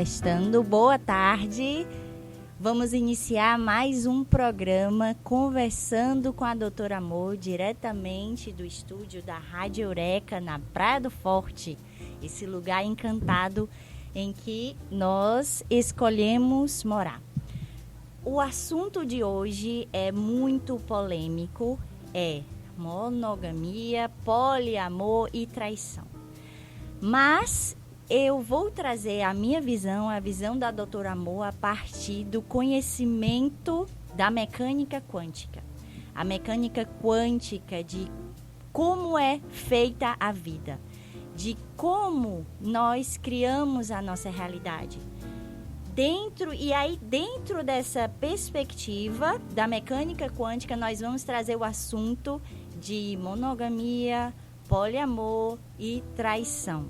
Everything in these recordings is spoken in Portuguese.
Testando. Boa tarde. Vamos iniciar mais um programa conversando com a Doutora Amor, diretamente do estúdio da Rádio Eureka, na Praia do Forte. Esse lugar encantado em que nós escolhemos morar. O assunto de hoje é muito polêmico, é monogamia, poliamor e traição. Mas eu vou trazer a minha visão, a visão da Doutora Amor, a partir do conhecimento da mecânica quântica. A mecânica quântica de como é feita a vida, de como nós criamos a nossa realidade. Dentro dessa perspectiva da mecânica quântica, nós vamos trazer o assunto de monogamia, poliamor e traição.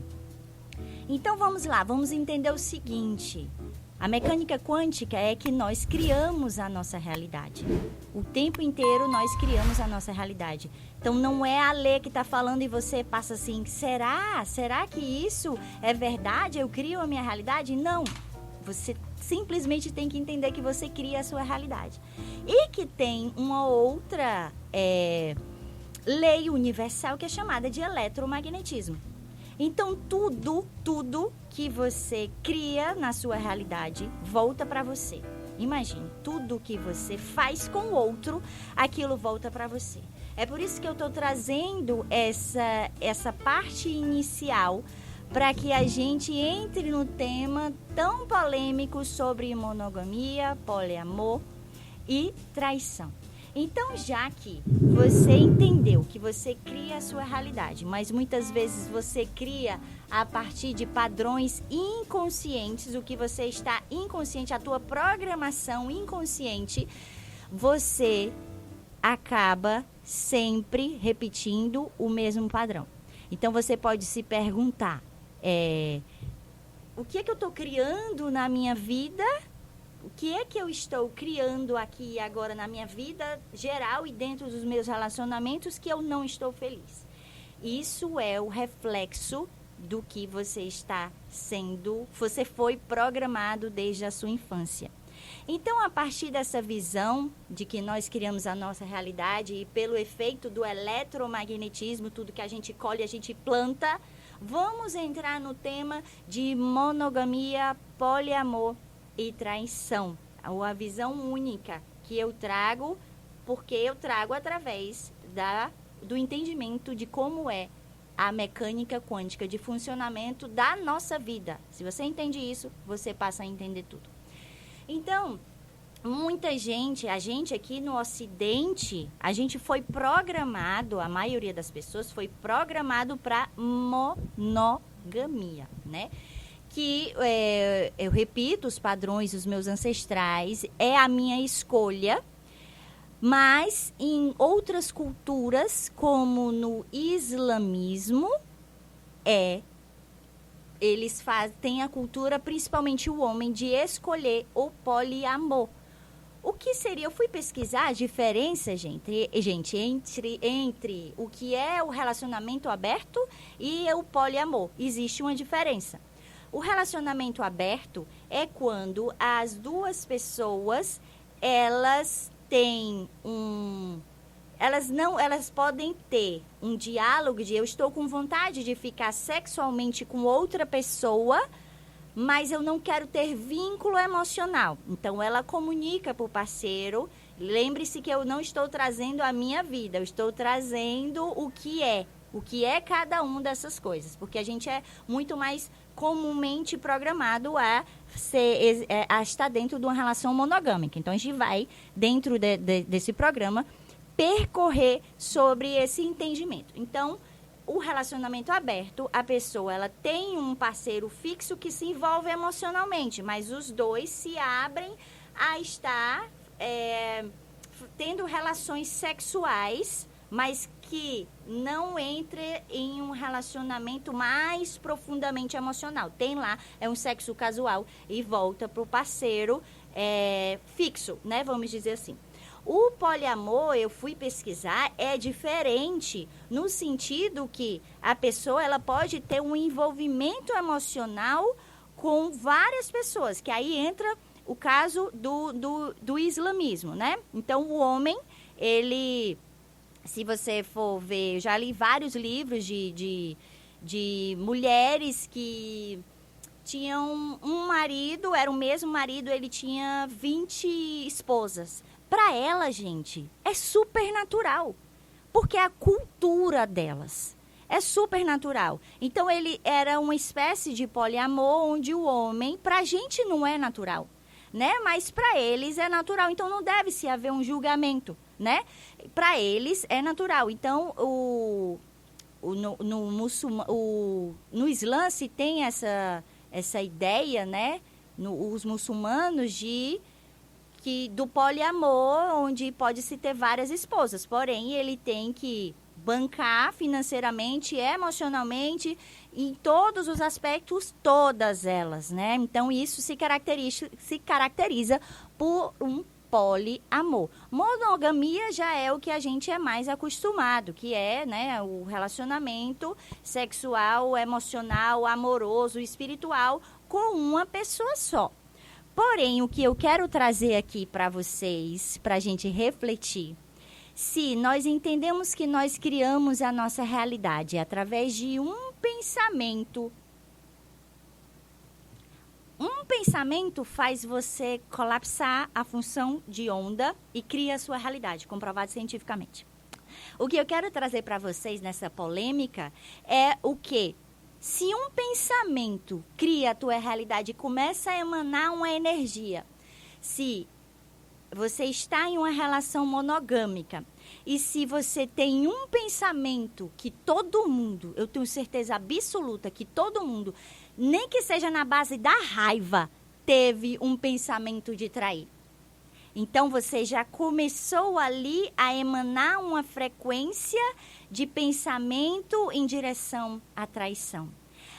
Então vamos lá, vamos entender o seguinte: a mecânica quântica é que nós criamos a nossa realidade. O tempo inteiro nós criamos a nossa realidade. Então não é a lei que está falando e você passa assim, será que isso é verdade? Eu crio a minha realidade? Não. Você simplesmente tem que entender que você cria a sua realidade. E que tem uma outra lei universal que é chamada de eletromagnetismo. Então, tudo que você cria na sua realidade volta para você. Imagine, tudo que você faz com o outro, aquilo volta para você. É por isso que eu estou trazendo essa parte inicial para que a gente entre no tema tão polêmico sobre monogamia, poliamor e traição. Então, já que você entendeu que você cria a sua realidade, mas muitas vezes você cria a partir de padrões inconscientes, o que você está inconsciente, a tua programação inconsciente, você acaba sempre repetindo o mesmo padrão. Então, você pode se perguntar, o que é que eu estou criando na minha vida? O que é que eu estou criando aqui agora na minha vida geral e dentro dos meus relacionamentos que eu não estou feliz? Isso é o reflexo do que você está sendo, você foi programado desde a sua infância. Então, a partir dessa visão de que nós criamos a nossa realidade e pelo efeito do eletromagnetismo, tudo que a gente colhe, a gente planta, vamos entrar no tema de monogamia, poliamor e traição. A visão única que eu trago, porque eu trago através do entendimento de como é a mecânica quântica de funcionamento da nossa vida. Se você entende isso, você passa a entender tudo. Então, muita gente, a gente aqui no Ocidente, a gente foi programado, a maioria das pessoas foi programado para monogamia, né? Que, eu repito, os padrões dos meus ancestrais, é a minha escolha, mas em outras culturas, como no islamismo, eles têm a cultura, principalmente o homem, de escolher o poliamor. O que seria? Eu fui pesquisar a diferença, entre o que é o relacionamento aberto e o poliamor. Existe uma diferença. O relacionamento aberto é quando as duas pessoas, elas podem ter um diálogo de eu estou com vontade de ficar sexualmente com outra pessoa, mas eu não quero ter vínculo emocional. Então, ela comunica para o parceiro, lembre-se que eu não estou trazendo a minha vida, eu estou trazendo o que é cada uma dessas coisas, porque a gente é muito mais comumente programado a estar dentro de uma relação monogâmica. Então, a gente vai, dentro desse programa, percorrer sobre esse entendimento. Então, o relacionamento aberto, a pessoa ela tem um parceiro fixo que se envolve emocionalmente, mas os dois se abrem a estar tendo relações sexuais, mas que não entre em um relacionamento mais profundamente emocional. Tem lá, é um sexo casual e volta para o parceiro fixo, né? Vamos dizer assim. O poliamor, eu fui pesquisar, é diferente no sentido que a pessoa ela pode ter um envolvimento emocional com várias pessoas, que aí entra o caso do islamismo, né? Então, o homem, ele, se você for ver, eu já li vários livros de mulheres que tinham um marido, era o mesmo marido, ele tinha 20 esposas. Para ela, gente, é super natural, porque é a cultura delas. É super natural. Então, ele era uma espécie de poliamor, onde o homem, pra gente não é natural, né? Mas para eles é natural. Então, não deve se haver um julgamento, né? Para eles é natural. Então, no Islã se tem essa ideia, né? Os muçulmanos do poliamor, onde pode-se ter várias esposas. Porém, ele tem que bancar financeiramente, emocionalmente, em todos os aspectos, todas elas, né? Então, isso se caracteriza por um poliamor. Monogamia já é o que a gente é mais acostumado, que é, né, o relacionamento sexual, emocional, amoroso, espiritual com uma pessoa só. Porém, o que eu quero trazer aqui para vocês, para a gente refletir, se nós entendemos que nós criamos a nossa realidade através de um pensamento faz você colapsar a função de onda e cria a sua realidade, comprovado cientificamente. O que eu quero trazer para vocês nessa polêmica é o quê? Se um pensamento cria a tua realidade e começa a emanar uma energia, se você está em uma relação monogâmica e se você tem um pensamento que todo mundo, eu tenho certeza absoluta que todo mundo, nem que seja na base da raiva, teve um pensamento de trair. Então, você já começou ali a emanar uma frequência de pensamento em direção à traição.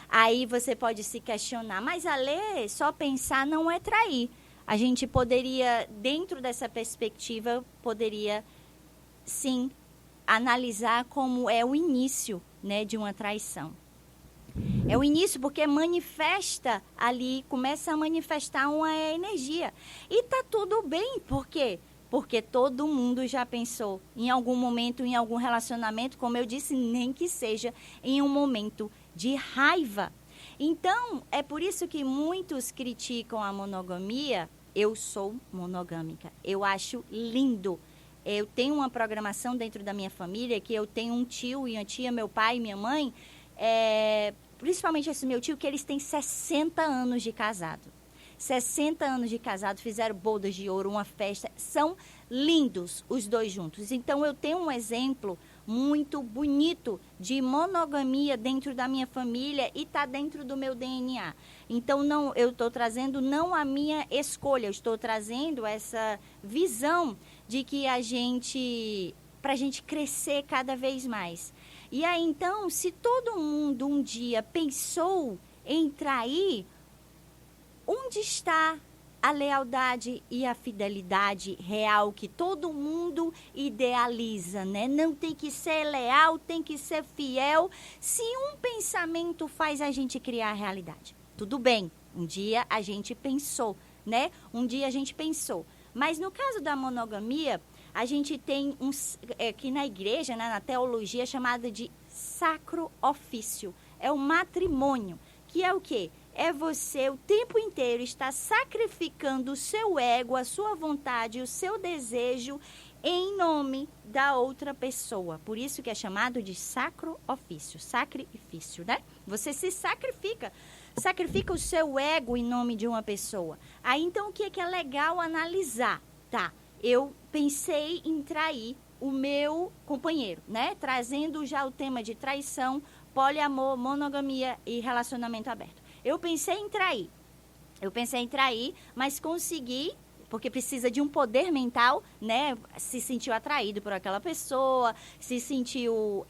Aí você pode se questionar, mas Alê, só pensar não é trair. A gente poderia, dentro dessa perspectiva, poderia sim analisar como é o início, né, de uma traição. É o início porque manifesta ali, começa a manifestar uma energia. E tá tudo bem, por quê? Porque todo mundo já pensou em algum momento, em algum relacionamento, como eu disse, nem que seja em um momento de raiva. Então, é por isso que muitos criticam a monogamia. Eu sou monogâmica. Eu acho lindo. Eu tenho uma programação dentro da minha família que eu tenho um tio e uma tia, meu pai e minha mãe, principalmente esse meu tio, que eles têm 60 anos de casado. 60 anos de casado, fizeram bodas de ouro, uma festa. São lindos os dois juntos. Então, eu tenho um exemplo muito bonito de monogamia dentro da minha família e está dentro do meu DNA. Então, não, eu estou trazendo não a minha escolha, eu estou trazendo essa visão de que para a gente crescer cada vez mais. E aí, então, se todo mundo um dia pensou em trair, onde está a lealdade e a fidelidade real que todo mundo idealiza, né? Não tem que ser leal, tem que ser fiel. Se um pensamento faz a gente criar a realidade, tudo bem, um dia a gente pensou, né? Um dia a gente pensou. Mas no caso da monogamia, a gente tem aqui na igreja, né, na teologia, chamada de sacro ofício. É o matrimônio, que é o quê? É você o tempo inteiro estar sacrificando o seu ego, a sua vontade, o seu desejo em nome da outra pessoa. Por isso que é chamado de sacro ofício, sacrifício, né? Você se sacrifica o seu ego em nome de uma pessoa. Aí, então, o que é legal analisar? Tá, eu pensei em trair o meu companheiro, né? Trazendo já o tema de traição, poliamor, monogamia e relacionamento aberto. Eu pensei em trair, mas consegui, porque precisa de um poder mental, né? Se sentiu atraído por aquela pessoa, se sentiu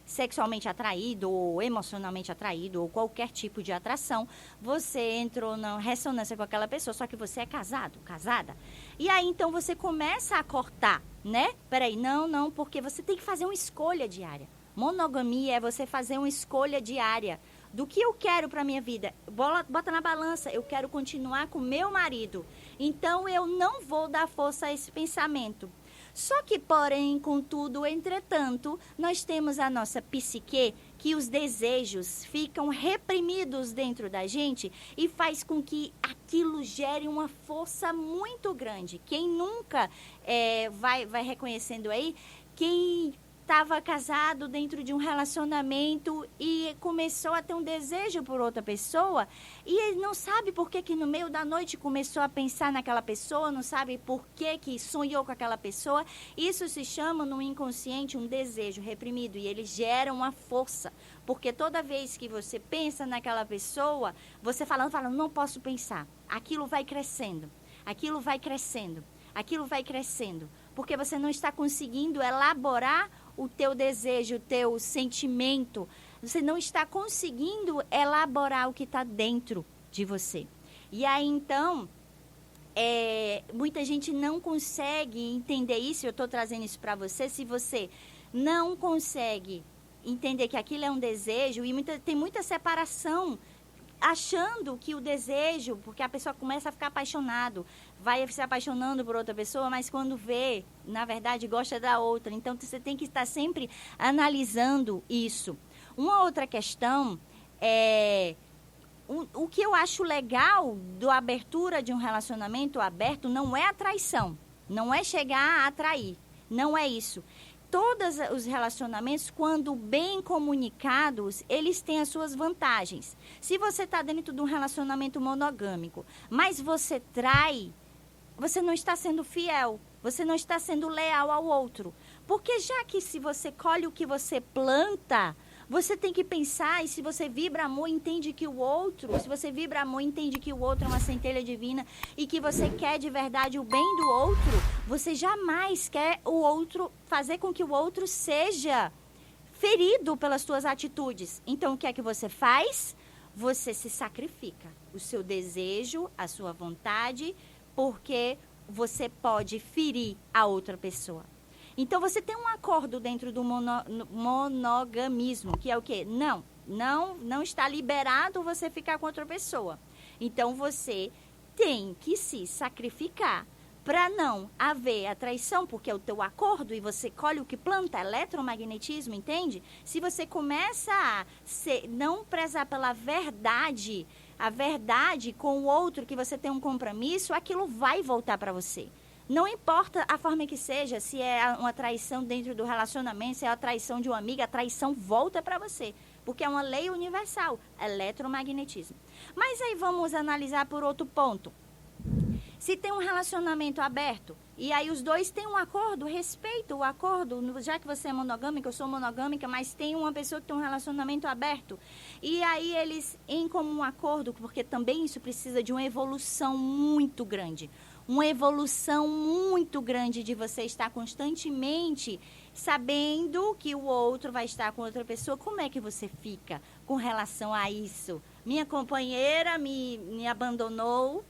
sexualmente atraído ou emocionalmente atraído ou qualquer tipo de atração. Você entrou na ressonância com aquela pessoa, só que você é casada. E aí, então, você começa a cortar, né? Peraí, não, porque você tem que fazer uma escolha diária. Monogamia é você fazer uma escolha diária do que eu quero para minha vida. Bota na balança, eu quero continuar com meu marido. Então, eu não vou dar força a esse pensamento. Só que, porém, contudo, entretanto, nós temos a nossa psique, que os desejos ficam reprimidos dentro da gente e faz com que aquilo gere uma força muito grande. Quem nunca vai reconhecendo aí, quem estava casado dentro de um relacionamento e começou a ter um desejo por outra pessoa e ele não sabe por que no meio da noite começou a pensar naquela pessoa, não sabe por que sonhou com aquela pessoa. Isso se chama no inconsciente um desejo reprimido e ele gera uma força, porque toda vez que você pensa naquela pessoa, você falando, não posso pensar, aquilo vai crescendo, aquilo vai crescendo, aquilo vai crescendo, porque você não está conseguindo elaborar o teu desejo, o teu sentimento. Você não está conseguindo elaborar o que está dentro de você. E aí, então, muita gente não consegue entender isso. Eu estou trazendo isso para você. Se você não consegue entender que aquilo é um desejo, e tem muita separação, achando que o desejo, porque a pessoa começa a ficar apaixonado, vai se apaixonando por outra pessoa, mas quando vê, na verdade, gosta da outra. Então, você tem que estar sempre analisando isso. Uma outra questão é... O que eu acho legal da abertura de um relacionamento aberto não é a traição, não é chegar a atrair, não é isso. Todos os relacionamentos, quando bem comunicados, eles têm as suas vantagens. Se você está dentro de um relacionamento monogâmico, mas você trai, você não está sendo fiel, você não está sendo leal ao outro. Porque já que se você colhe o que você planta, você tem que pensar, e se você vibra amor, entende que o outro, se você vibra amor, entende que o outro é uma centelha divina e que você quer de verdade o bem do outro, você jamais quer o outro, fazer com que o outro seja ferido pelas suas atitudes. Então, o que é que você faz? Você se sacrifica. O seu desejo, a sua vontade, porque você pode ferir a outra pessoa. Então, você tem um acordo dentro do monogamismo, que é o quê? Não está liberado você ficar com outra pessoa. Então, você tem que se sacrificar para não haver a traição, porque é o teu acordo e você colhe o que planta, eletromagnetismo, entende? Se você começa a não prezar pela verdade, a verdade com o outro, que você tem um compromisso, aquilo vai voltar para você. Não importa a forma que seja, se é uma traição dentro do relacionamento, se é a traição de uma amiga, a traição volta para você. Porque é uma lei universal, eletromagnetismo. Mas aí vamos analisar por outro ponto. Se tem um relacionamento aberto, e aí os dois têm um acordo, respeita o acordo, já que você é monogâmica, eu sou monogâmica, mas tem uma pessoa que tem um relacionamento aberto. E aí eles, em comum acordo, porque também isso precisa de uma evolução muito grande. Uma evolução muito grande de você estar constantemente sabendo que o outro vai estar com outra pessoa. Como é que você fica com relação a isso? Minha companheira me abandonou.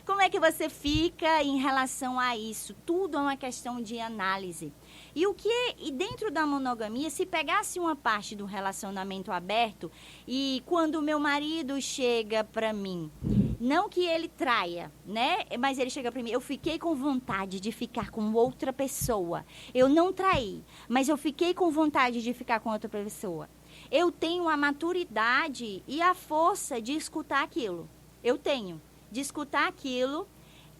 Como é que você fica em relação a isso? Tudo é uma questão de análise. E dentro da monogamia, se pegasse uma parte do relacionamento aberto e quando o meu marido chega para mim, não que ele traia, né? Mas ele chega para mim, eu fiquei com vontade de ficar com outra pessoa. Eu não traí, mas eu fiquei com vontade de ficar com outra pessoa. Eu tenho a maturidade e a força de escutar aquilo. Eu tenho. De escutar aquilo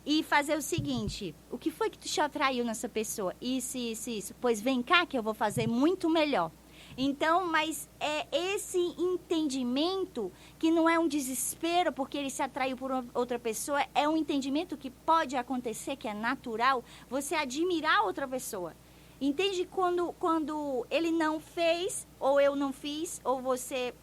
e fazer o seguinte, o que foi que tu te atraiu nessa pessoa? Isso. Pois vem cá que eu vou fazer muito melhor. Então, mas é esse entendimento que não é um desespero porque ele se atraiu por outra pessoa, é um entendimento que pode acontecer, que é natural, você admirar outra pessoa. Entende quando ele não fez, ou eu não fiz, ou você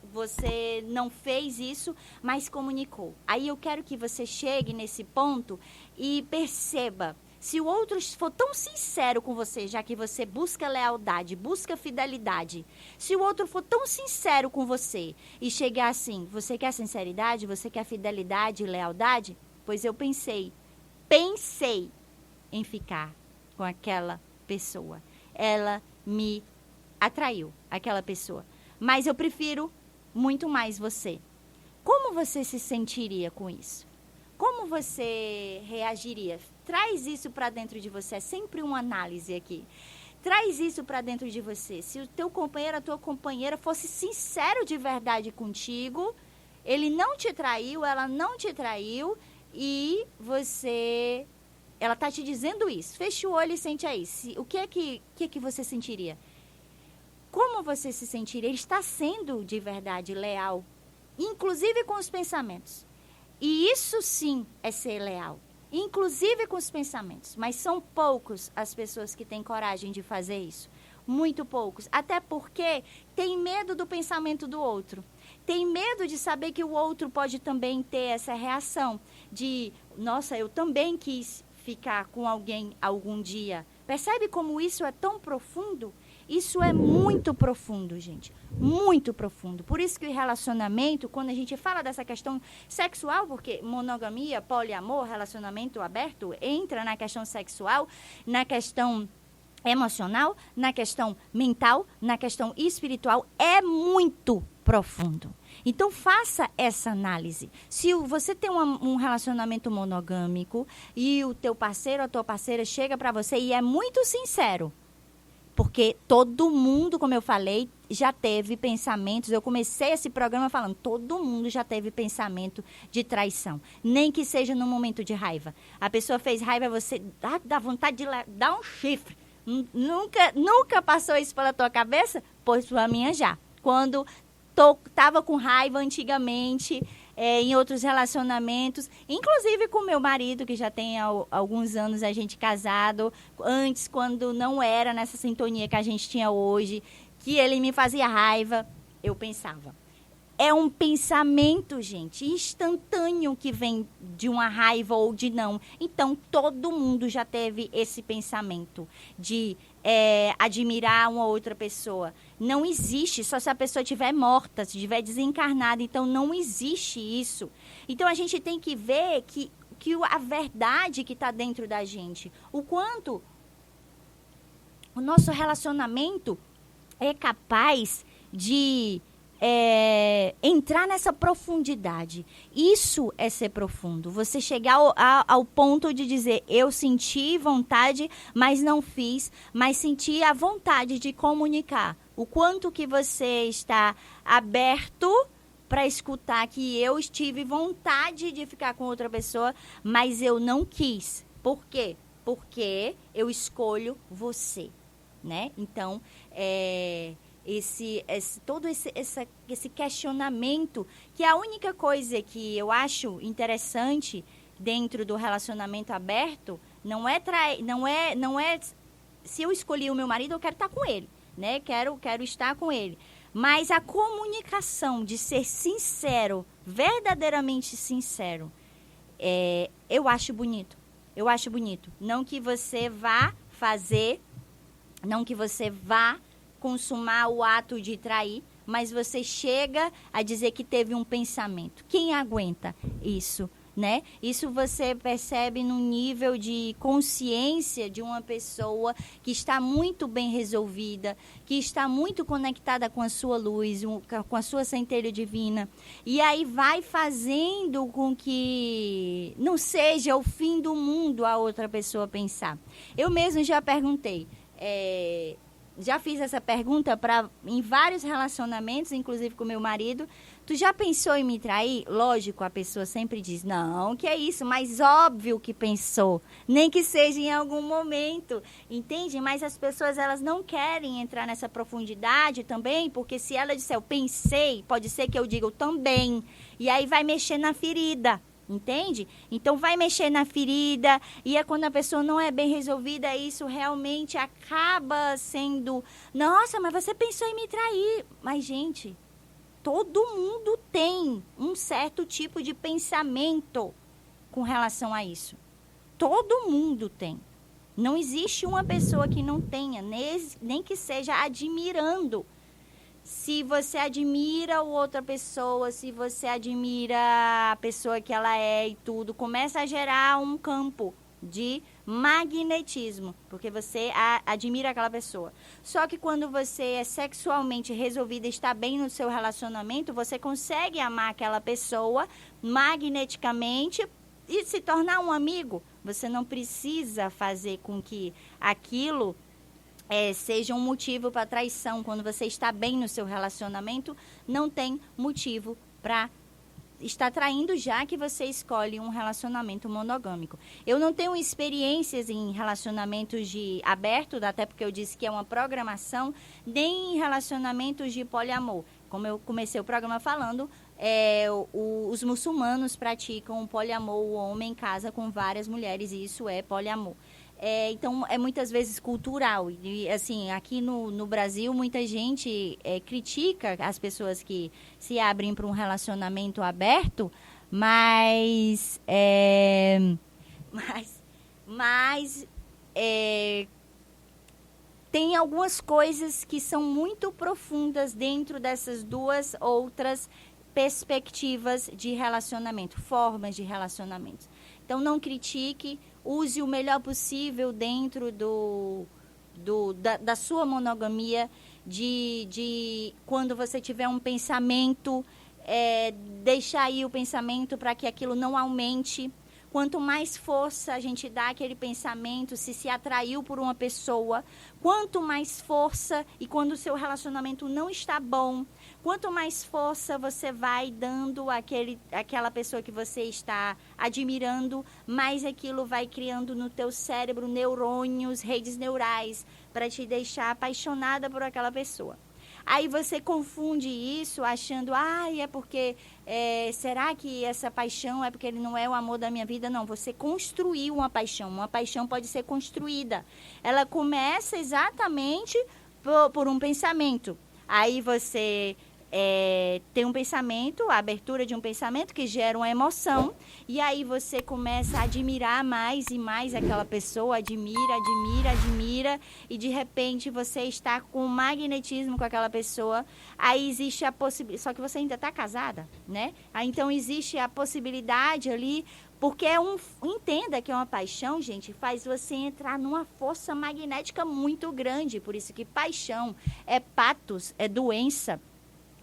não fez isso, mas comunicou. Aí eu quero que você chegue nesse ponto e perceba, se o outro for tão sincero com você, já que você busca lealdade, busca fidelidade, se o outro for tão sincero com você e chegar assim, você quer sinceridade, você quer fidelidade e lealdade? Pois eu pensei em ficar com aquela pessoa. Ela me atraiu, aquela pessoa. mas eu prefiro muito mais você. Como você se sentiria com isso? Como você reagiria? Traz isso para dentro de você. É sempre uma análise aqui. Traz isso para dentro de você. Se o teu companheiro, a tua companheira fosse sincero de verdade contigo, ele não te traiu, ela não te traiu e ela tá te dizendo isso. Fecha o olho e sente aí. O que é que você sentiria? Como você se sentiria? Ele está sendo de verdade leal, inclusive com os pensamentos. E isso sim é ser leal, inclusive com os pensamentos. Mas são poucos as pessoas que têm coragem de fazer isso. Muito poucos. Até porque tem medo do pensamento do outro. Tem medo de saber que o outro pode também ter essa reação de, nossa, eu também quis ficar com alguém algum dia. Percebe como isso é tão profundo? Isso é muito profundo, gente. Muito profundo. Por isso que o relacionamento, quando a gente fala dessa questão sexual, porque monogamia, poliamor, relacionamento aberto, entra na questão sexual, na questão emocional, na questão mental, na questão espiritual, é muito profundo. Então, faça essa análise. Se você tem um relacionamento monogâmico e o teu parceiro ou a tua parceira chega para você e é muito sincero, porque todo mundo, como eu falei, já teve pensamentos. Eu comecei esse programa falando, todo mundo já teve pensamento de traição. Nem que seja no momento de raiva. A pessoa fez raiva, você dá vontade de dar um chifre. Nunca passou isso pela tua cabeça? Pois pela minha já. Quando estava com raiva antigamente, em outros relacionamentos, inclusive com meu marido, que já tem alguns anos a gente casado, antes, quando não era nessa sintonia que a gente tinha hoje, que ele me fazia raiva, eu pensava. É um pensamento, gente, instantâneo que vem de uma raiva ou de não. Então, todo mundo já teve esse pensamento de admirar uma outra pessoa. Não existe, só se a pessoa estiver morta, se estiver desencarnada. Então, não existe isso. Então, a gente tem que ver que a verdade que está dentro da gente, o quanto o nosso relacionamento é capaz de entrar nessa profundidade. Isso é ser profundo. Você chegar ao ponto de dizer, eu senti vontade, mas não fiz, mas senti a vontade de comunicar. O quanto que você está aberto para escutar que eu tive vontade de ficar com outra pessoa, mas eu não quis. Por quê? Porque eu escolho você, né? Então, todo esse questionamento, que é a única coisa que eu acho interessante dentro do relacionamento aberto, não é se eu escolhi o meu marido, eu quero estar com ele, né? Quero estar com ele. Mas a comunicação de ser sincero, verdadeiramente sincero, eu acho bonito. Eu acho bonito. Não que você vá fazer, não que você vá consumar o ato de trair, mas você chega a dizer que teve um pensamento. Quem aguenta isso, né? Isso você percebe no nível de consciência de uma pessoa que está muito bem resolvida, que está muito conectada com a sua luz, com a sua centelha divina. E aí vai fazendo com que não seja o fim do mundo a outra pessoa pensar. Eu mesmo já perguntei, já fiz essa pergunta em vários relacionamentos, inclusive com meu marido. Tu já pensou em me trair? Lógico, a pessoa sempre diz, não, que é isso, mas óbvio que pensou. Nem que seja em algum momento, entende? Mas as pessoas, elas não querem entrar nessa profundidade também, porque se ela disser, eu pensei, pode ser que eu diga, eu também. E aí vai mexer na ferida. Entende? Então, vai mexer na ferida e é quando a pessoa não é bem resolvida, isso realmente acaba sendo, nossa, mas você pensou em me trair. Mas, gente, todo mundo tem um certo tipo de pensamento com relação a isso. Todo mundo tem. Não existe uma pessoa que não tenha, nem que seja admirando. Se você admira outra pessoa, se você admira a pessoa que ela é e tudo, começa a gerar um campo de magnetismo, porque você admira aquela pessoa. Só que quando você é sexualmente resolvida, está bem no seu relacionamento, você consegue amar aquela pessoa magneticamente e se tornar um amigo. Você não precisa fazer com que aquilo seja um motivo para traição. Quando você está bem no seu relacionamento, não tem motivo para estar traindo, já que você escolhe um relacionamento monogâmico. Eu não tenho experiências em relacionamentos de aberto, até porque eu disse que é uma programação, nem em relacionamentos de poliamor. Como eu comecei o programa falando, os muçulmanos praticam o poliamor, o homem casa com várias mulheres, e isso é poliamor. Então, é muitas vezes cultural. E, assim, aqui no Brasil, muita gente critica as pessoas que se abrem para um relacionamento aberto, mas tem algumas coisas que são muito profundas dentro dessas duas outras perspectivas de relacionamento, formas de relacionamento. Então, não critique, use o melhor possível dentro da sua monogamia, de quando você tiver um pensamento, deixar aí o pensamento para que aquilo não aumente. Quanto mais força a gente dá àquele pensamento, se atraiu por uma pessoa, quanto mais força, e quando o seu relacionamento não está bom, quanto mais força você vai dando àquela pessoa que você está admirando, mais aquilo vai criando no teu cérebro neurônios, redes neurais, para te deixar apaixonada por aquela pessoa. Aí você confunde isso achando, é porque, será que essa paixão é porque ele não é o amor da minha vida? Não, você construiu uma paixão pode ser construída. Ela começa exatamente por um pensamento. Aí você tem um pensamento, a abertura de um pensamento que gera uma emoção, e aí você começa a admirar mais e mais aquela pessoa, admira, e de repente você está com magnetismo com aquela pessoa. Aí existe a possibilidade, só que você ainda está casada, né? Aí, então existe a possibilidade ali, porque entenda que é uma paixão, gente, faz você entrar numa força magnética muito grande. Por isso que paixão é patos, é doença.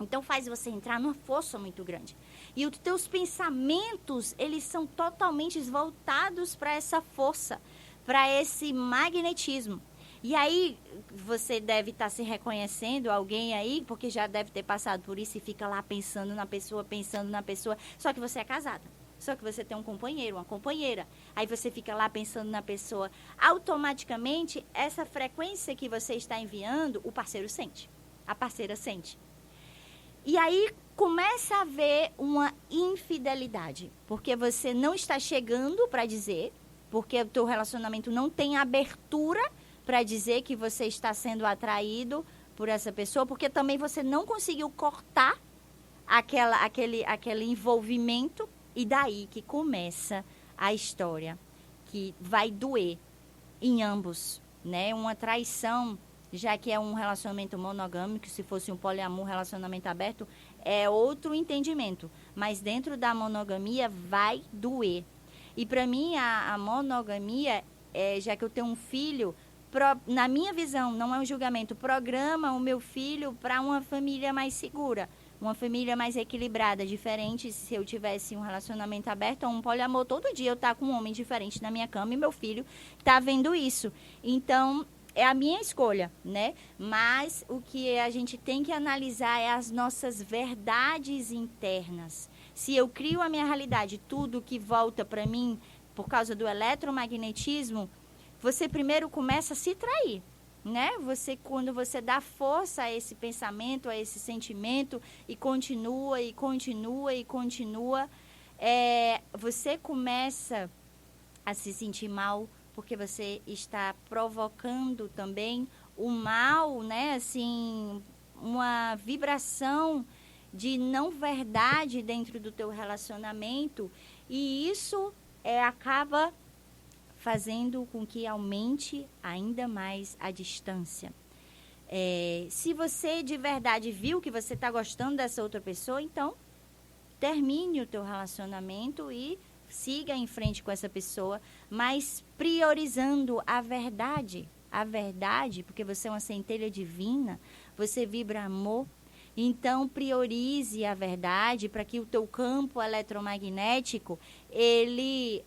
Então, faz você entrar numa força muito grande. E os teus pensamentos, eles são totalmente voltados para essa força, para esse magnetismo. E aí, você deve estar se reconhecendo, alguém aí, porque já deve ter passado por isso e fica lá pensando na pessoa, só que você é casada. Só que você tem um companheiro, uma companheira. Aí você fica lá pensando na pessoa. Automaticamente, essa frequência que você está enviando, o parceiro sente. A parceira sente. E aí começa a haver uma infidelidade, porque você não está chegando para dizer, porque o teu relacionamento não tem abertura para dizer que você está sendo atraído por essa pessoa, porque também você não conseguiu cortar aquele envolvimento, e daí que começa a história, que vai doer em ambos, né? Uma traição, já que é um relacionamento monogâmico, se fosse um poliamor, relacionamento aberto, é outro entendimento. Mas dentro da monogamia vai doer. E para mim, a monogamia, já que eu tenho um filho, na minha visão, não é um julgamento, programa o meu filho para uma família mais segura, uma família mais equilibrada, diferente se eu tivesse um relacionamento aberto ou um poliamor. Todo dia eu estar com um homem diferente na minha cama e meu filho está vendo isso. Então, é a minha escolha, né? Mas o que a gente tem que analisar é as nossas verdades internas. Se eu crio a minha realidade, tudo que volta para mim por causa do eletromagnetismo, você primeiro começa a se trair, né? Quando você dá força a esse pensamento, a esse sentimento, e continua, você começa a se sentir mal, porque você está provocando também o mal, né? Assim, uma vibração de não verdade dentro do teu relacionamento, e isso acaba fazendo com que aumente ainda mais a distância. Se você de verdade viu que você está gostando dessa outra pessoa, então termine o teu relacionamento e siga em frente com essa pessoa, mas priorizando a verdade. A verdade, porque você é uma centelha divina, você vibra amor. Então, priorize a verdade para que o teu campo eletromagnético, ele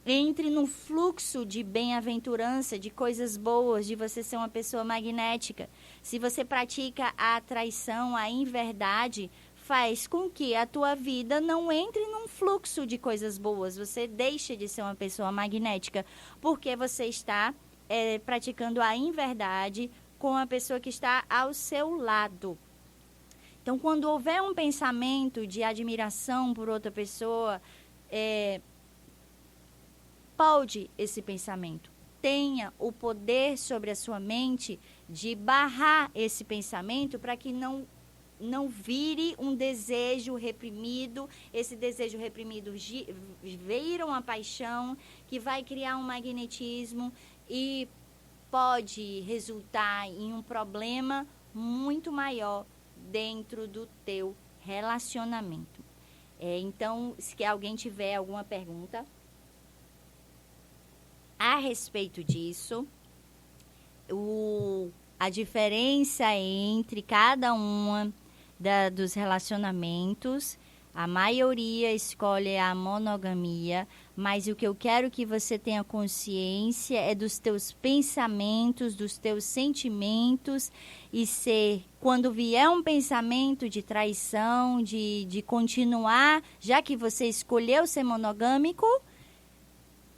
entre no fluxo de bem-aventurança, de coisas boas, de você ser uma pessoa magnética. Se você pratica a traição, a inverdade, faz com que a tua vida não entre num fluxo de coisas boas. Você deixa de ser uma pessoa magnética, porque você está praticando a inverdade com a pessoa que está ao seu lado. Então, quando houver um pensamento de admiração por outra pessoa, pode esse pensamento. Tenha o poder sobre a sua mente de barrar esse pensamento para que não vire um desejo reprimido. Esse desejo reprimido vira uma paixão que vai criar um magnetismo e pode resultar em um problema muito maior dentro do teu relacionamento. Então, se alguém tiver alguma pergunta a respeito disso, a diferença entre cada uma dos relacionamentos, a maioria escolhe a monogamia, mas o que eu quero que você tenha consciência é dos teus pensamentos, dos teus sentimentos, e quando vier um pensamento de traição, de continuar, já que você escolheu ser monogâmico,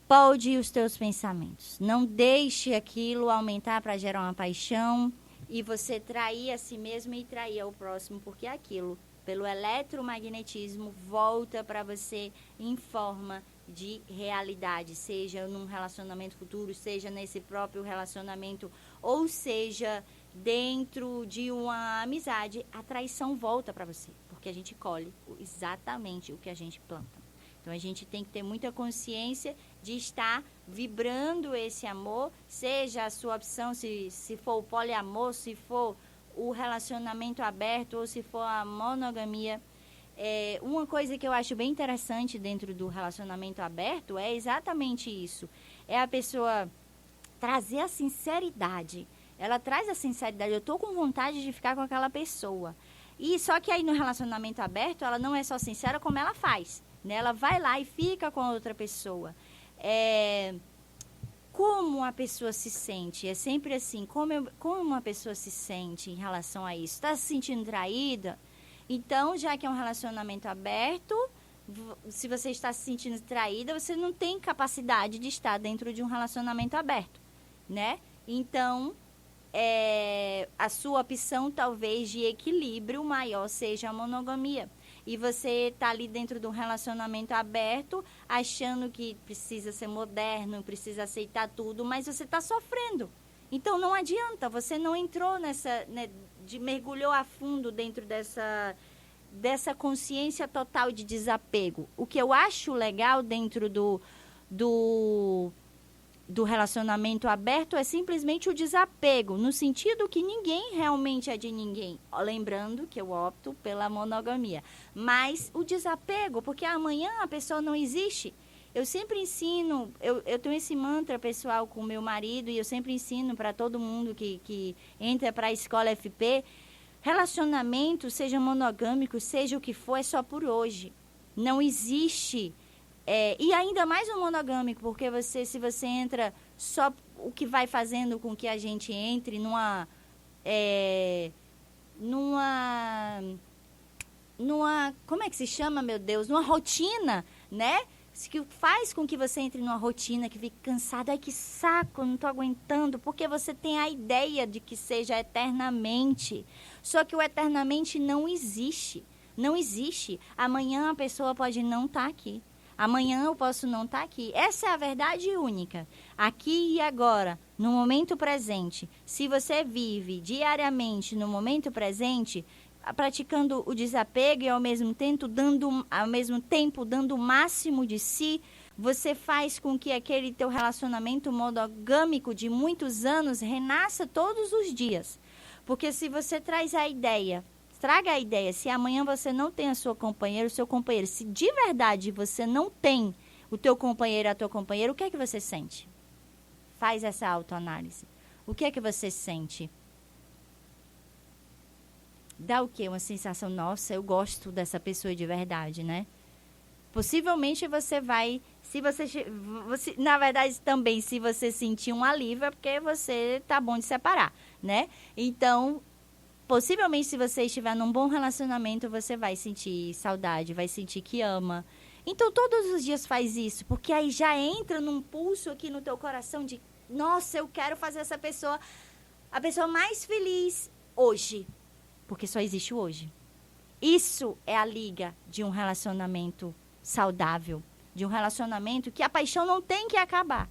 pode os teus pensamentos. Não deixe aquilo aumentar para gerar uma paixão e você trair a si mesmo e trair ao próximo, porque aquilo, pelo eletromagnetismo, volta para você em forma de realidade, seja num relacionamento futuro, seja nesse próprio relacionamento, ou seja dentro de uma amizade, a traição volta para você, porque a gente colhe exatamente o que a gente planta. Então, a gente tem que ter muita consciência de estar vibrando esse amor, seja a sua opção, se for o poliamor, se for o relacionamento aberto ou se for a monogamia. Uma coisa que eu acho bem interessante dentro do relacionamento aberto é exatamente isso. É a pessoa trazer a sinceridade. Ela traz a sinceridade. Eu estou com vontade de ficar com aquela pessoa. E só que aí no relacionamento aberto, ela não é só sincera como ela faz. Né? Ela vai lá e fica com a outra pessoa. Como a pessoa se sente? É sempre assim, como uma pessoa se sente em relação a isso? Está se sentindo traída? Então, já que é um relacionamento aberto, se você está se sentindo traída, você não tem capacidade de estar dentro de um relacionamento aberto, né? Então, a sua opção, talvez, de equilíbrio maior seja a monogamia. E você está ali dentro de um relacionamento aberto, achando que precisa ser moderno, precisa aceitar tudo, mas você está sofrendo. Então, não adianta, você não entrou mergulhou a fundo dentro dessa consciência total de desapego. O que eu acho legal dentro do relacionamento aberto é simplesmente o desapego, no sentido que ninguém realmente é de ninguém. Lembrando que eu opto pela monogamia. Mas o desapego, porque amanhã a pessoa não existe. Eu sempre ensino, eu tenho esse mantra pessoal com o meu marido e eu sempre ensino para todo mundo que entra para a escola FP, relacionamento, seja monogâmico, seja o que for, é só por hoje. Não existe... e ainda mais o monogâmico, porque se você entra só, o que vai fazendo com que a gente entre numa como é que se chama, meu Deus? Numa rotina, né? Que faz com que você entre numa rotina, que fique cansado. Ai, que saco, não estou aguentando. Porque você tem a ideia de que seja eternamente. Só que o eternamente não existe. Não existe. Amanhã a pessoa pode não estar aqui. Amanhã eu posso não estar aqui. Essa é a verdade única. Aqui e agora, no momento presente. Se você vive diariamente no momento presente, praticando o desapego e ao mesmo tempo dando o máximo de si, você faz com que aquele teu relacionamento monogâmico de muitos anos renasça todos os dias. Porque se você traz a ideia, traga a ideia, se amanhã você não tem a sua companheira, o seu companheiro, se de verdade você não tem o teu companheiro, a tua companheira, o que é que você sente? Faz essa autoanálise. O que é que você sente? Dá o quê? Uma sensação, nossa, eu gosto dessa pessoa de verdade, né? Possivelmente você vai, se você na verdade também, se você sentir um alívio, é porque você tá bom de separar, né? Então, possivelmente se você estiver num bom relacionamento, você vai sentir saudade, vai sentir que ama. Então, todos os dias faz isso, porque aí já entra num pulso aqui no teu coração de, nossa, eu quero fazer essa pessoa a pessoa mais feliz hoje, porque só existe o hoje. Isso é a liga de um relacionamento saudável, de um relacionamento que a paixão não tem que acabar.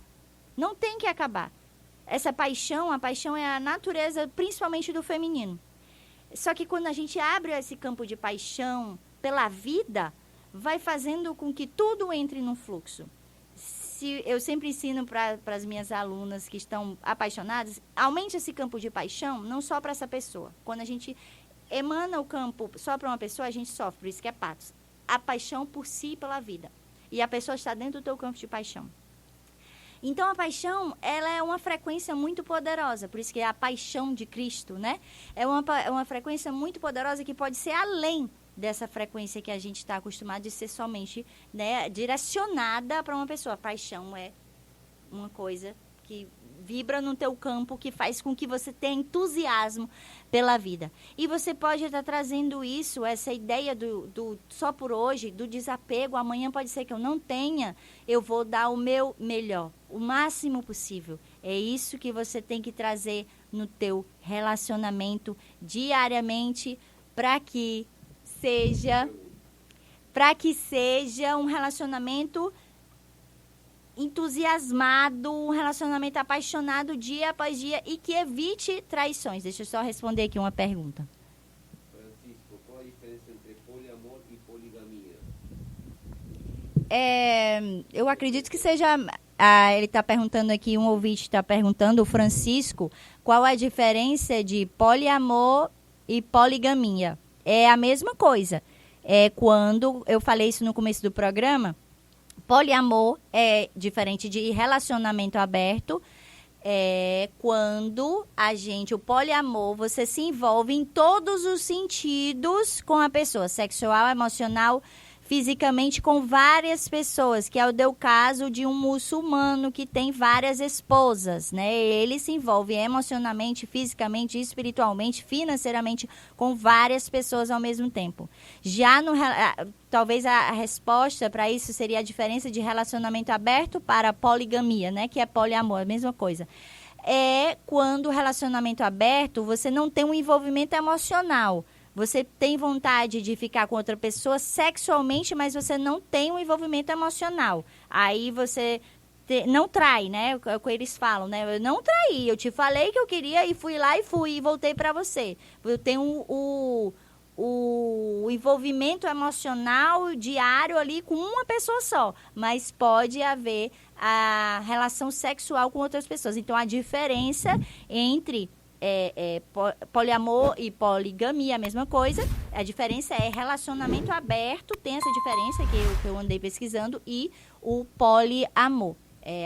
Não tem que acabar. Essa paixão, a paixão é a natureza principalmente do feminino. Só que quando a gente abre esse campo de paixão pela vida, vai fazendo com que tudo entre num fluxo. Eu sempre ensino para as minhas alunas que estão apaixonadas, aumente esse campo de paixão, não só para essa pessoa. Quando a gente emana o campo só para uma pessoa, a gente sofre, por isso que é patos. A paixão por si e pela vida. E a pessoa está dentro do teu campo de paixão. Então, a paixão, ela é uma frequência muito poderosa, por isso que é a paixão de Cristo, né? É uma frequência muito poderosa que pode ser além dessa frequência que a gente está acostumado de ser somente, né, direcionada para uma pessoa. A paixão é uma coisa que vibra no teu campo, que faz com que você tenha entusiasmo pela vida. E você pode estar trazendo isso, essa ideia do só por hoje, do desapego. Amanhã pode ser que eu não tenha, eu vou dar o meu melhor, o máximo possível. É isso que você tem que trazer no teu relacionamento diariamente para que seja um relacionamento entusiasmado, um relacionamento apaixonado dia após dia e que evite traições. Deixa eu só responder aqui uma pergunta. Francisco, qual a diferença entre poliamor e poligamia? Eu acredito que seja... ele está perguntando aqui, um ouvinte está perguntando, o Francisco, qual a diferença de poliamor e poligamia? É a mesma coisa. Quando eu falei isso no começo do programa, poliamor é diferente de relacionamento aberto. Quando o poliamor, você se envolve em todos os sentidos com a pessoa, sexual, emocional, fisicamente, com várias pessoas, que é o caso de um muçulmano que tem várias esposas, né? Ele se envolve emocionalmente, fisicamente, espiritualmente, financeiramente com várias pessoas ao mesmo tempo. Já talvez a resposta para isso seria a diferença de relacionamento aberto para poligamia, né? Que é poliamor, a mesma coisa. É quando o relacionamento aberto, você não tem um envolvimento emocional. Você tem vontade de ficar com outra pessoa sexualmente, mas você não tem um envolvimento emocional. Aí você não trai, né? O que eles falam, né? Eu não traí, eu te falei que eu queria e fui lá e voltei para você. Eu tenho o envolvimento emocional diário ali com uma pessoa só, mas pode haver a relação sexual com outras pessoas. Então, a diferença entre poliamor e poligamia, a mesma coisa. A diferença é relacionamento aberto, tem essa diferença que eu andei pesquisando, e o poliamor.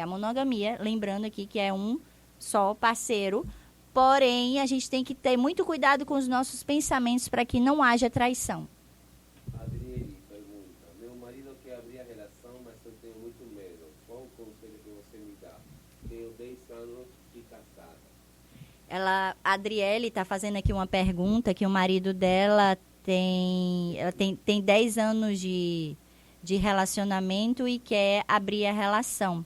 A monogamia, lembrando aqui que é um só parceiro, porém a gente tem que ter muito cuidado com os nossos pensamentos para que não haja traição. Adriele pergunta: meu marido quer abrir a relação, mas eu tenho muito medo. Qual o conselho que você me dá? Tenho 10 anos de casada. A Adriele está fazendo aqui uma pergunta que o marido dela tem 10 anos de relacionamento e quer abrir a relação.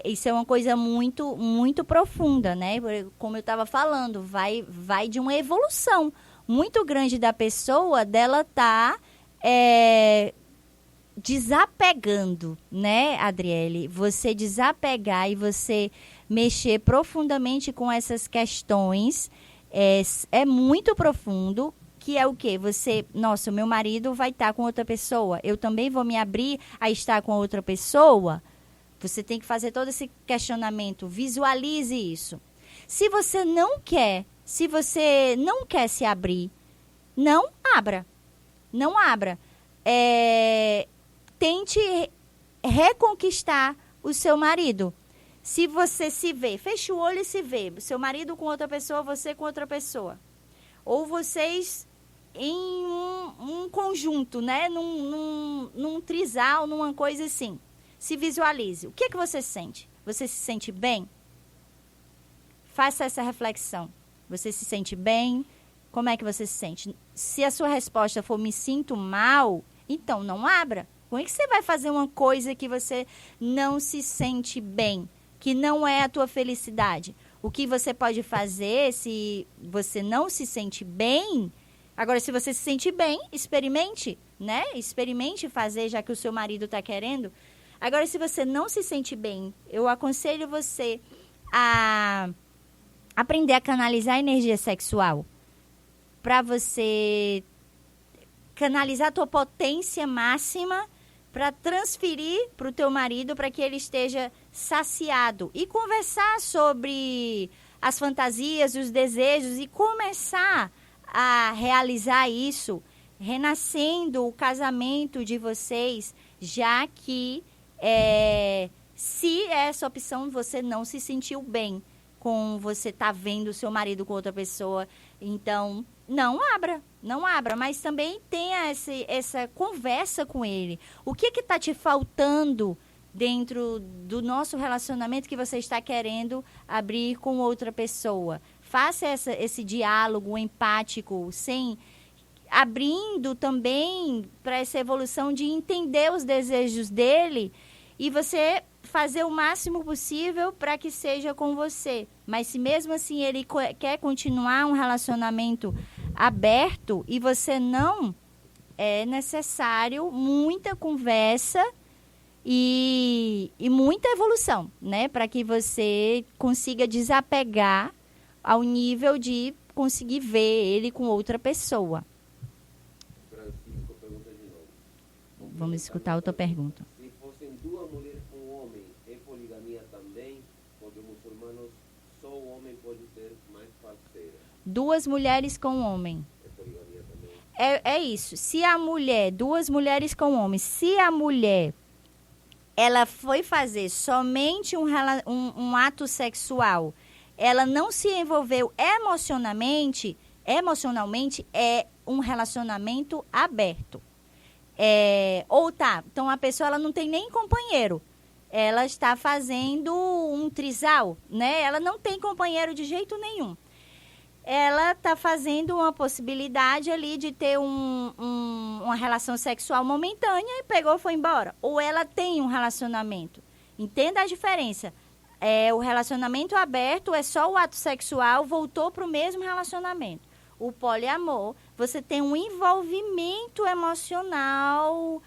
Isso é uma coisa muito, muito profunda, né? Como eu estava falando, vai de uma evolução muito grande da pessoa, dela tá desapegando, né, Adriele? Você desapegar e você mexer profundamente com essas questões é muito profundo, que é o quê? Nossa, o meu marido vai estar com outra pessoa, eu também vou me abrir a estar com outra pessoa? Você tem que fazer todo esse questionamento, visualize isso. Se você não quer se abrir, não abra. Não abra. Tente reconquistar o seu marido. Se você se vê, feche o olho e se vê. Seu marido com outra pessoa, você com outra pessoa. Ou vocês em um conjunto, né? Num trisal, numa coisa assim. Se visualize. O que você sente? Você se sente bem? Faça essa reflexão. Você se sente bem? Como é que você se sente? Se a sua resposta for me sinto mal, então não abra. Como é que você vai fazer uma coisa que você não se sente bem? Que não é a tua felicidade? O que você pode fazer se você não se sente bem? Agora, se você se sente bem, experimente, né? Experimente fazer, já que o seu marido está querendo. Agora, se você não se sente bem, eu aconselho você a aprender a canalizar a energia sexual. Para você canalizar a tua potência máxima para transferir para o teu marido, para que ele esteja saciado. E conversar sobre as fantasias, os desejos e começar a realizar isso, renascendo o casamento de vocês, já que se essa opção você não se sentiu bem com você estar vendo o seu marido com outra pessoa, então não abra, mas também tenha essa conversa com ele. O que está te faltando dentro do nosso relacionamento que você está querendo abrir com outra pessoa? Faça esse diálogo empático, abrindo também para essa evolução de entender os desejos dele e você fazer o máximo possível para que seja com você. Mas se mesmo assim ele quer continuar um relacionamento aberto e você não, é necessário muita conversa e muita evolução, né? Para que você consiga desapegar ao nível de conseguir ver ele com outra pessoa. Francisco pergunta de novo. Vamos escutar outra pergunta. Se fossem duas mulheres com um homem, é poligamia também? Porque muçulmanos, só o homem pode ter mais parceiras. Duas mulheres com homem. É poligamia também? É isso. Se a mulher, duas mulheres com homem, se a mulher ela foi fazer somente um ato sexual, ela não se envolveu emocionalmente é um relacionamento aberto. Então a pessoa ela não tem nem companheiro. Ela está fazendo um trisal, né? Ela não tem companheiro de jeito nenhum. Ela está fazendo uma possibilidade ali de ter uma relação sexual momentânea e pegou e foi embora. Ou ela tem um relacionamento. Entenda a diferença. O relacionamento aberto é só o ato sexual, voltou para o mesmo relacionamento. O poliamor, você tem um envolvimento emocional,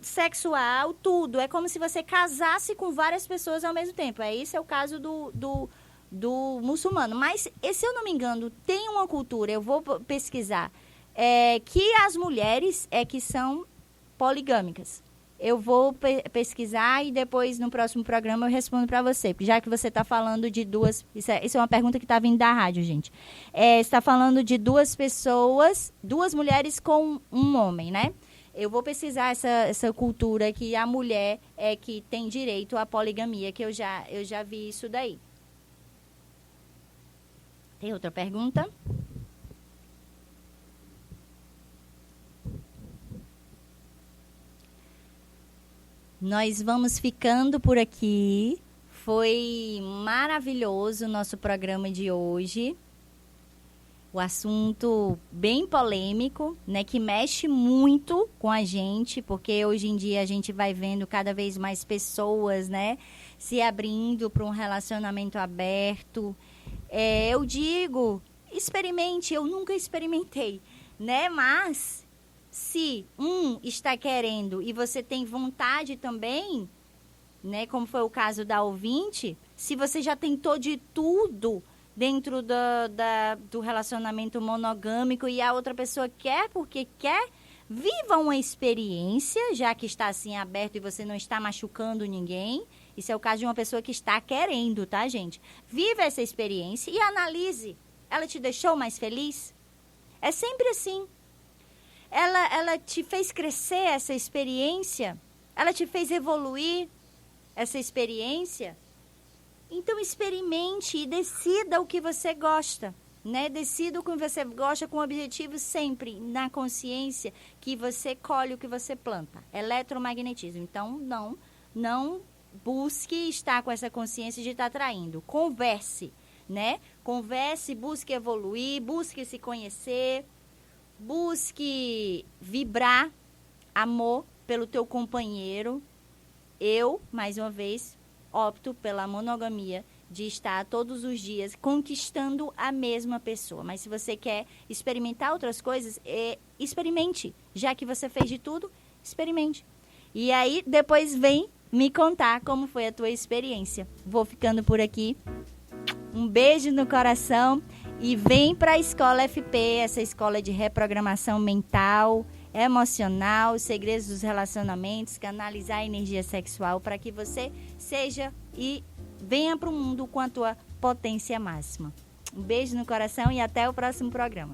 sexual, tudo. É como se você casasse com várias pessoas ao mesmo tempo. Esse é o caso do muçulmano. Mas, se eu não me engano, tem uma cultura, eu vou pesquisar, que as mulheres que são poligâmicas. Eu vou pesquisar e depois, no próximo programa, eu respondo para você. Porque já que você está falando de duas... Isso é uma pergunta que está vindo da rádio, gente. Você está falando de duas pessoas, duas mulheres com um homem, né? Eu vou pesquisar essa cultura que a mulher é que tem direito à poligamia, que eu já vi isso daí. Tem outra pergunta? Nós vamos ficando por aqui. Foi maravilhoso o nosso programa de hoje. O assunto bem polêmico, né, que mexe muito com a gente, porque hoje em dia a gente vai vendo cada vez mais pessoas, né, se abrindo para um relacionamento aberto. Eu digo, experimente, eu nunca experimentei, né, mas se está querendo e você tem vontade também, né, como foi o caso da ouvinte, se você já tentou de tudo dentro do relacionamento monogâmico e a outra pessoa quer porque quer, viva uma experiência, já que está assim aberto e você não está machucando ninguém. Isso é o caso de uma pessoa que está querendo, tá, gente? Viva essa experiência e analise. Ela te deixou mais feliz? É sempre assim. Ela te fez crescer essa experiência? Ela te fez evoluir essa experiência? Então, experimente e decida o que você gosta, né? Decida o que você gosta com o objetivo sempre na consciência que você colhe o que você planta. Eletromagnetismo. Então, não busque estar com essa consciência de estar atraindo. Converse, né? Converse, busque evoluir, busque se conhecer, busque vibrar amor pelo teu companheiro. Eu, mais uma vez, opto pela monogamia, de estar todos os dias conquistando a mesma pessoa. Mas se você quer experimentar outras coisas, experimente. Já que você fez de tudo, experimente. E aí, depois vem me contar como foi a tua experiência. Vou ficando por aqui. Um beijo no coração e vem para a Escola FP, essa escola de reprogramação mental, emocional, segredos dos relacionamentos, canalizar a energia sexual para que você seja e venha para o mundo com a tua potência máxima. Um beijo no coração e até o próximo programa.